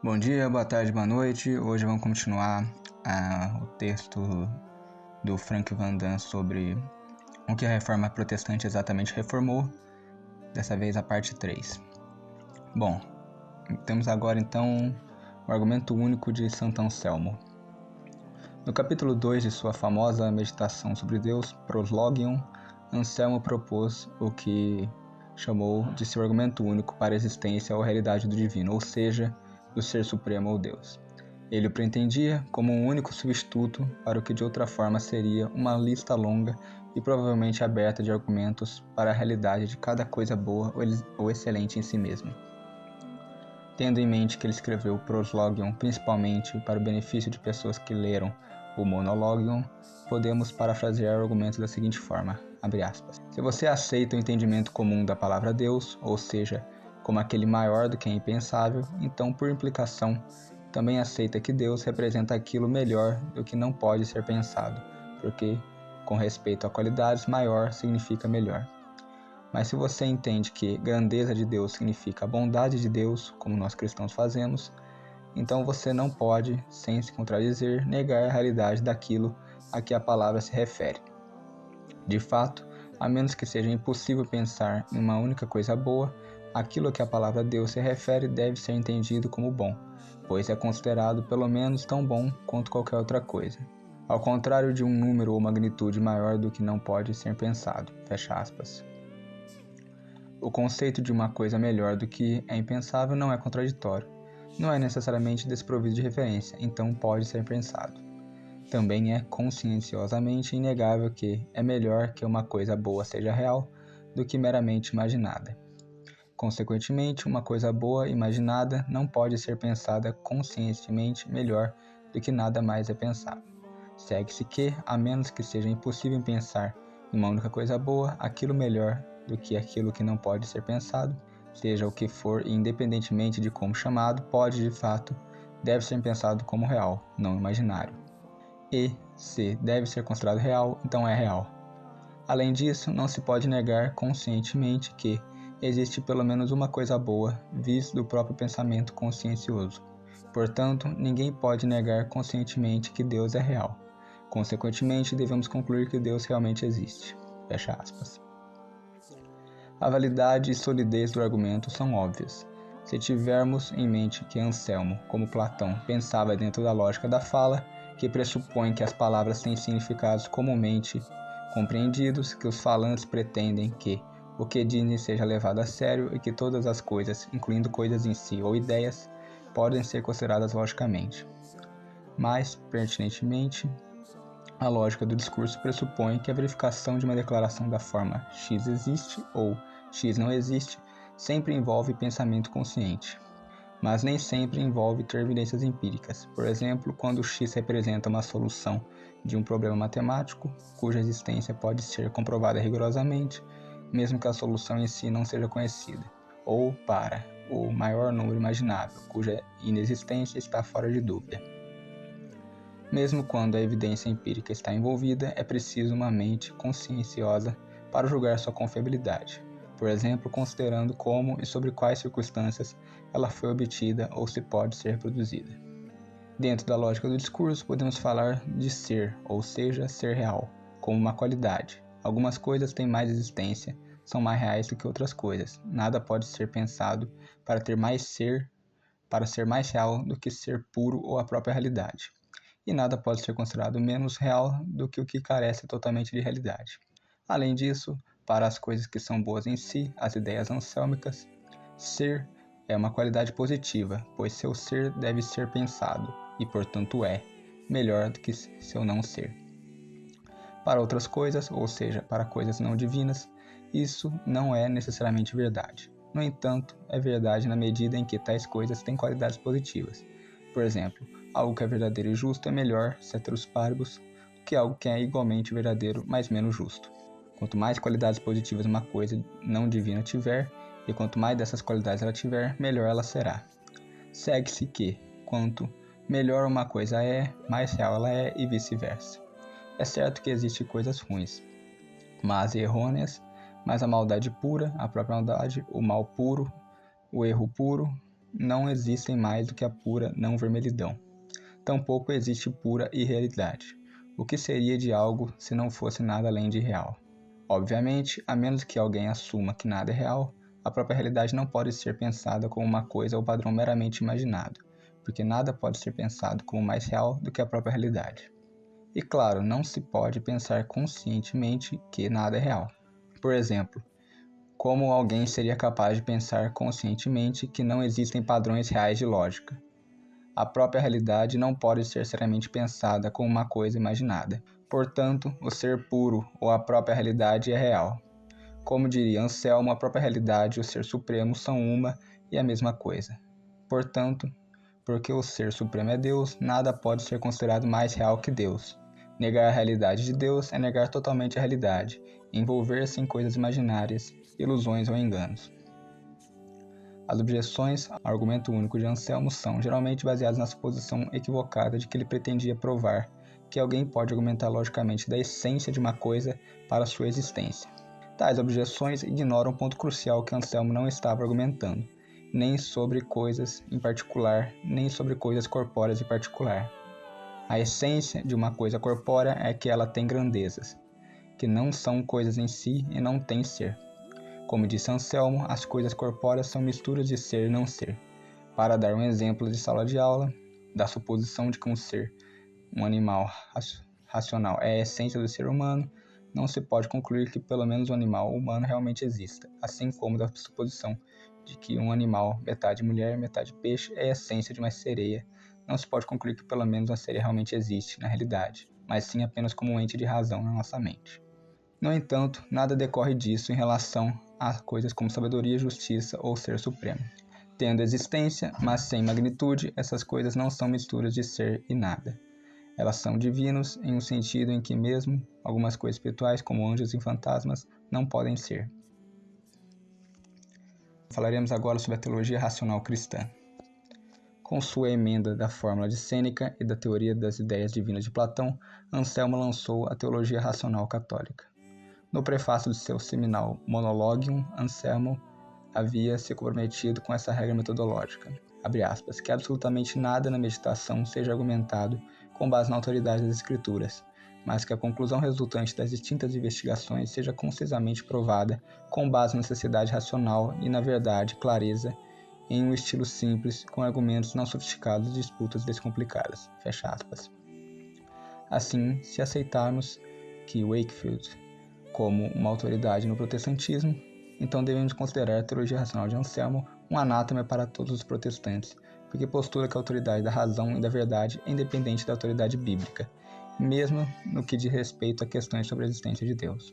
Bom dia, boa tarde, boa noite. Hoje vamos continuar o texto do Frank Van Daan sobre o que a reforma protestante exatamente reformou, dessa vez a parte 3. Bom, temos agora então o argumento único de Santo Anselmo. No capítulo 2 de sua famosa meditação sobre Deus, Proslogium, Anselmo propôs o que chamou de seu argumento único para a existência ou realidade do divino, ou seja, do Ser Supremo ou Deus. Ele o preentendia como um único substituto para o que de outra forma seria uma lista longa e provavelmente aberta de argumentos para a realidade de cada coisa boa ou excelente em si mesma. Tendo em mente que ele escreveu o Proslogium principalmente para o benefício de pessoas que leram o Monologium, podemos parafrasear o argumento da seguinte forma, abre aspas. Se você aceita o entendimento comum da palavra Deus, ou seja, como aquele maior do que é impensável, então, por implicação, também aceita que Deus representa aquilo melhor do que não pode ser pensado, porque, com respeito a qualidades, maior significa melhor. Mas se você entende que grandeza de Deus significa a bondade de Deus, como nós cristãos fazemos, então você não pode, sem se contradizer, negar a realidade daquilo a que a palavra se refere. De fato, a menos que seja impossível pensar em uma única coisa boa, aquilo a que a palavra Deus se refere deve ser entendido como bom, pois é considerado pelo menos tão bom quanto qualquer outra coisa. Ao contrário de um número ou magnitude maior do que não pode ser pensado. Fecha aspas. O conceito de uma coisa melhor do que é impensável não é contraditório. Não é necessariamente desprovido de referência, então pode ser pensado. Também é conscienciosamente inegável que é melhor que uma coisa boa seja real do que meramente imaginada. Consequentemente, uma coisa boa imaginada não pode ser pensada conscientemente melhor do que nada mais é pensado. Segue-se que, a menos que seja impossível pensar em uma única coisa boa, aquilo melhor do que aquilo que não pode ser pensado, seja o que for e independentemente de como chamado, pode de fato, deve ser pensado como real, não imaginário. E, se deve ser considerado real, então é real. Além disso, não se pode negar conscientemente que existe pelo menos uma coisa boa, visto do próprio pensamento consciencioso. Portanto, ninguém pode negar conscientemente que Deus é real. Consequentemente, devemos concluir que Deus realmente existe. Fecha aspas. A validade e solidez do argumento são óbvias. Se tivermos em mente que Anselmo, como Platão, pensava dentro da lógica da fala, que pressupõe que as palavras têm significados comumente compreendidos, que os falantes pretendem que o que dizem seja levado a sério e que todas as coisas, incluindo coisas em si ou ideias, podem ser consideradas logicamente. Mais pertinentemente, a lógica do discurso pressupõe que a verificação de uma declaração da forma X existe ou X não existe sempre envolve pensamento consciente, mas nem sempre envolve ter evidências empíricas. Por exemplo, quando X representa uma solução de um problema matemático, cuja existência pode ser comprovada rigorosamente, mesmo que a solução em si não seja conhecida, ou para o maior número imaginável, cuja inexistência está fora de dúvida. Mesmo quando a evidência empírica está envolvida, é preciso uma mente conscienciosa para julgar sua confiabilidade, por exemplo, considerando como e sobre quais circunstâncias ela foi obtida ou se pode ser reproduzida. Dentro da lógica do discurso, podemos falar de ser, ou seja, ser real, como uma qualidade. Algumas coisas têm mais existência, são mais reais do que outras coisas. Nada pode ser pensado para ter mais ser, para ser mais real do que ser puro ou a própria realidade. E nada pode ser considerado menos real do que o que carece totalmente de realidade. Além disso, para as coisas que são boas em si, as ideias ansélmicas, ser é uma qualidade positiva, pois seu ser deve ser pensado, e portanto é, melhor do que seu não ser. Para outras coisas, ou seja, para coisas não divinas, isso não é necessariamente verdade. No entanto, é verdade na medida em que tais coisas têm qualidades positivas. Por exemplo, algo que é verdadeiro e justo é melhor, ceteris paribus, do que algo que é igualmente verdadeiro, mas menos justo. Quanto mais qualidades positivas uma coisa não divina tiver, e quanto mais dessas qualidades ela tiver, melhor ela será. Segue-se que, quanto melhor uma coisa é, mais real ela é e vice-versa. É certo que existem coisas ruins, más e errôneas, mas a maldade pura, a própria maldade, o mal puro, o erro puro, não existem mais do que a pura não vermelhidão. Tampouco existe pura irrealidade. O que seria de algo se não fosse nada além de real? Obviamente, a menos que alguém assuma que nada é real, a própria realidade não pode ser pensada como uma coisa ou padrão meramente imaginado, porque nada pode ser pensado como mais real do que a própria realidade. E claro, não se pode pensar conscientemente que nada é real. Por exemplo, como alguém seria capaz de pensar conscientemente que não existem padrões reais de lógica? A própria realidade não pode ser seriamente pensada como uma coisa imaginada. Portanto, o ser puro ou a própria realidade é real. Como diria Anselmo, a própria realidade e o ser supremo são uma e a mesma coisa. Portanto, porque o ser supremo é Deus, nada pode ser considerado mais real que Deus. Negar a realidade de Deus é negar totalmente a realidade, envolver-se em coisas imaginárias, ilusões ou enganos. As objeções ao argumento único de Anselmo são geralmente baseadas na suposição equivocada de que ele pretendia provar que alguém pode argumentar logicamente da essência de uma coisa para sua existência. Tais objeções ignoram um ponto crucial que Anselmo não estava argumentando, nem sobre coisas em particular, nem sobre coisas corpóreas em particular. A essência de uma coisa corpórea é que ela tem grandezas, que não são coisas em si e não têm ser. Como disse Anselmo, as coisas corpóreas são misturas de ser e não ser. Para dar um exemplo de sala de aula, da suposição de que um ser, um animal racional, é a essência do ser humano, não se pode concluir que pelo menos um animal humano realmente exista, assim como da suposição de que um animal, metade mulher, metade peixe, é a essência de uma sereia. Não se pode concluir que pelo menos uma sereia realmente existe na realidade, mas sim apenas como um ente de razão na nossa mente. No entanto, nada decorre disso em relação a coisas como sabedoria, justiça ou ser supremo. Tendo existência, mas sem magnitude, essas coisas não são misturas de ser e nada. Elas são divinos em um sentido em que mesmo algumas coisas espirituais, como anjos e fantasmas, não podem ser. Falaremos agora sobre a teologia racional cristã. Com sua emenda da fórmula de Sêneca e da teoria das ideias divinas de Platão, Anselmo lançou a teologia racional católica. No prefácio de seu seminal Monologium, Anselmo havia se comprometido com essa regra metodológica, abre aspas, que absolutamente nada na meditação seja argumentado com base na autoridade das Escrituras, mas que a conclusão resultante das distintas investigações seja concisamente provada com base na necessidade racional e na verdade, clareza, em um estilo simples, com argumentos não sofisticados e disputas descomplicadas. Fecha aspas. Assim, se aceitarmos que Wakefield como uma autoridade no protestantismo, então devemos considerar a teologia racional de Anselmo um anátema para todos os protestantes, porque postula que a autoridade da razão e da verdade é independente da autoridade bíblica, mesmo no que diz respeito a questões sobre a existência de Deus.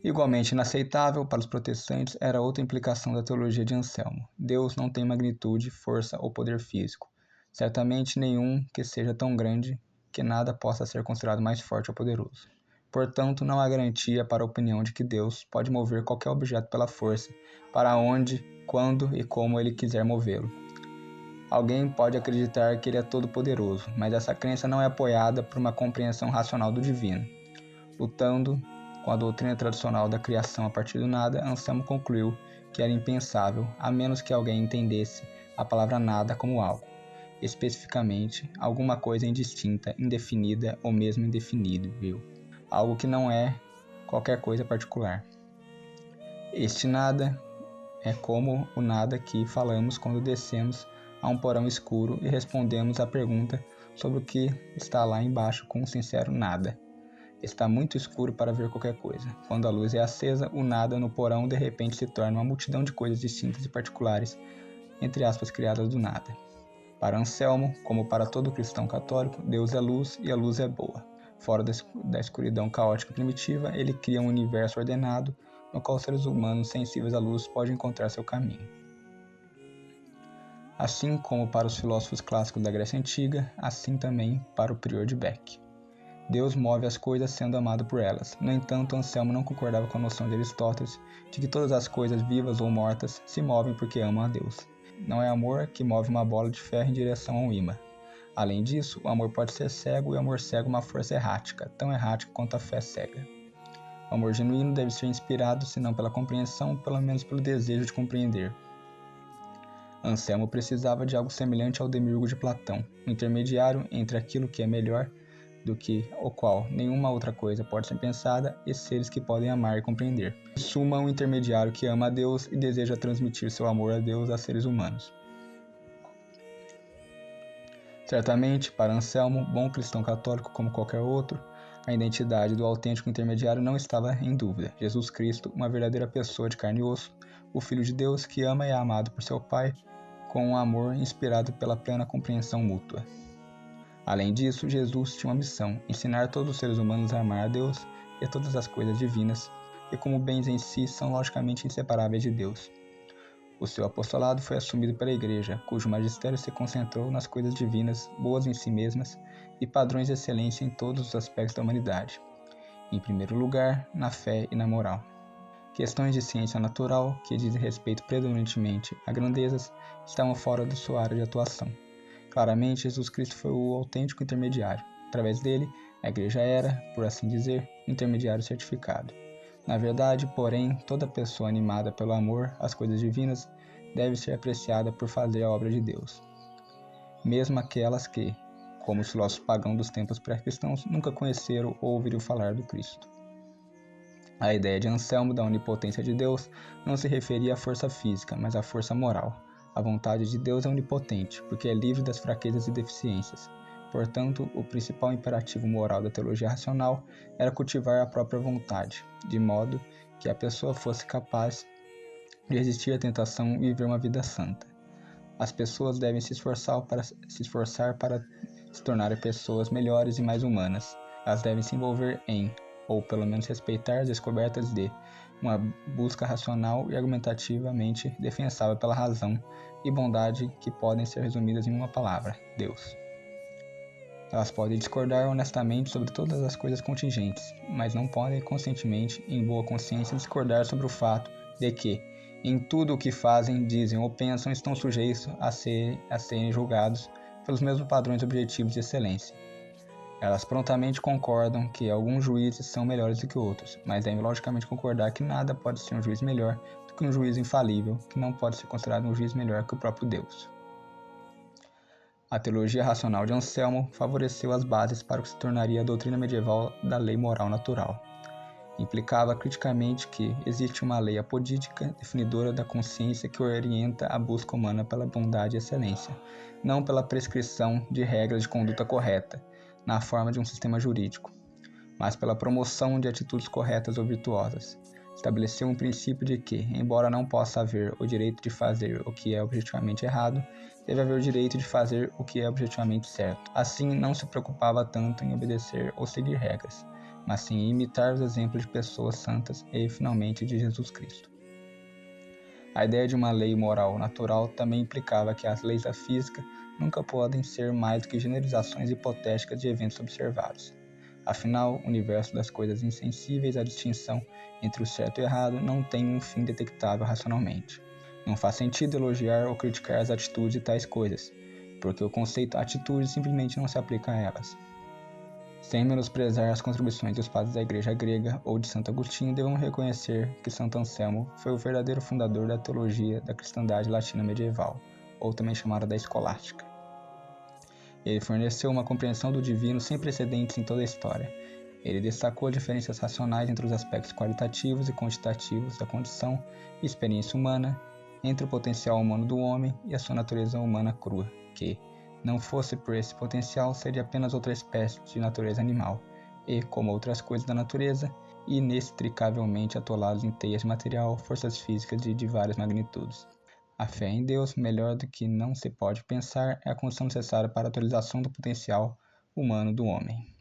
Igualmente inaceitável para os protestantes era outra implicação da teologia de Anselmo. Deus não tem magnitude, força ou poder físico. Certamente nenhum que seja tão grande que nada possa ser considerado mais forte ou poderoso. Portanto, não há garantia para a opinião de que Deus pode mover qualquer objeto pela força, para onde, quando e como ele quiser movê-lo. Alguém pode acreditar que ele é todo-poderoso, mas essa crença não é apoiada por uma compreensão racional do divino. Lutando com a doutrina tradicional da criação a partir do nada, Anselmo concluiu que era impensável, a menos que alguém entendesse a palavra nada como algo, especificamente alguma coisa indistinta, indefinida ou mesmo indefinível, algo que não é qualquer coisa particular. Este nada é como o nada que falamos quando descemos a um porão escuro e respondemos à pergunta sobre o que está lá embaixo com um sincero nada. Está muito escuro para ver qualquer coisa. Quando a luz é acesa, o nada no porão de repente se torna uma multidão de coisas distintas e particulares, entre aspas, criadas do nada. Para Anselmo, como para todo cristão católico, Deus é luz e a luz é boa. Fora da escuridão caótica primitiva, ele cria um universo ordenado, no qual seres humanos sensíveis à luz podem encontrar seu caminho. Assim como para os filósofos clássicos da Grécia Antiga, assim também para o prior de Beck. Deus move as coisas sendo amado por elas. No entanto, Anselmo não concordava com a noção de Aristóteles de que todas as coisas vivas ou mortas se movem porque amam a Deus. Não é amor que move uma bola de ferro em direção a um imã. Além disso, o amor pode ser cego e o amor cego uma força errática, tão errática quanto a fé cega. O amor genuíno deve ser inspirado, se não pela compreensão, pelo menos pelo desejo de compreender. Anselmo precisava de algo semelhante ao demiurgo de Platão, um intermediário entre aquilo que é melhor do que o qual nenhuma outra coisa pode ser pensada e seres que podem amar e compreender. Em suma, um intermediário que ama a Deus e deseja transmitir seu amor a Deus a seres humanos. Certamente, para Anselmo, bom cristão católico como qualquer outro, a identidade do autêntico intermediário não estava em dúvida. Jesus Cristo, uma verdadeira pessoa de carne e osso, o Filho de Deus que ama e é amado por seu Pai, com um amor inspirado pela plena compreensão mútua. Além disso, Jesus tinha uma missão: ensinar todos os seres humanos a amar a Deus e a todas as coisas divinas, e como bens em si são logicamente inseparáveis de Deus. O seu apostolado foi assumido pela Igreja, cujo magistério se concentrou nas coisas divinas, boas em si mesmas e padrões de excelência em todos os aspectos da humanidade. Em primeiro lugar, na fé e na moral. Questões de ciência natural, que dizem respeito predominantemente a grandezas, estavam fora de sua área de atuação. Claramente, Jesus Cristo foi o autêntico intermediário. Através dele, a Igreja era, por assim dizer, um intermediário certificado. Na verdade, porém, toda pessoa animada pelo amor às coisas divinas deve ser apreciada por fazer a obra de Deus. Mesmo aquelas que, como os filósofos pagãos dos tempos pré-cristãos, nunca conheceram ou ouviram falar do Cristo. A ideia de Anselmo da onipotência de Deus não se referia à força física, mas à força moral. A vontade de Deus é onipotente, porque é livre das fraquezas e deficiências. Portanto, o principal imperativo moral da teologia racional era cultivar a própria vontade, de modo que a pessoa fosse capaz de resistir à tentação e viver uma vida santa. As pessoas devem se esforçar para se tornarem pessoas melhores e mais humanas. Elas devem se envolver em, ou pelo menos respeitar as descobertas de, uma busca racional e argumentativamente defensável pela razão e bondade que podem ser resumidas em uma palavra: Deus. Elas podem discordar honestamente sobre todas as coisas contingentes, mas não podem conscientemente, em boa consciência, discordar sobre o fato de que, em tudo o que fazem, dizem ou pensam, estão sujeitos a serem julgados pelos mesmos padrões objetivos de excelência. Elas prontamente concordam que alguns juízes são melhores do que outros, mas devem logicamente concordar que nada pode ser um juiz melhor do que um juiz infalível, que não pode ser considerado um juiz melhor que o próprio Deus. A teologia racional de Anselmo favoreceu as bases para o que se tornaria a doutrina medieval da lei moral natural. Implicava criticamente que existe uma lei apodítica definidora da consciência que orienta a busca humana pela bondade e excelência, não pela prescrição de regras de conduta correta, na forma de um sistema jurídico, mas pela promoção de atitudes corretas ou virtuosas. Estabeleceu um princípio de que, embora não possa haver o direito de fazer o que é objetivamente errado, deve haver o direito de fazer o que é objetivamente certo. Assim, não se preocupava tanto em obedecer ou seguir regras, mas sim em imitar os exemplos de pessoas santas e, finalmente, de Jesus Cristo. A ideia de uma lei moral natural também implicava que as leis da física nunca podem ser mais do que generalizações hipotéticas de eventos observados. Afinal, o universo das coisas insensíveis à distinção entre o certo e o errado não tem um fim detectável racionalmente. Não faz sentido elogiar ou criticar as atitudes de tais coisas, porque o conceito atitude simplesmente não se aplica a elas. Sem menosprezar as contribuições dos padres da Igreja grega ou de Santo Agostinho, devemos reconhecer que Santo Anselmo foi o verdadeiro fundador da teologia da cristandade latina medieval, ou também chamada da escolástica. Ele forneceu uma compreensão do divino sem precedentes em toda a história. Ele destacou diferenças racionais entre os aspectos qualitativos e quantitativos da condição e experiência humana, entre o potencial humano do homem e a sua natureza humana crua, que, não fosse por esse potencial, seria apenas outra espécie de natureza animal, e, como outras coisas da natureza, inextricavelmente atolados em teias de material, forças físicas de várias magnitudes. A fé em Deus, melhor do que não se pode pensar, é a condição necessária para a atualização do potencial humano do homem.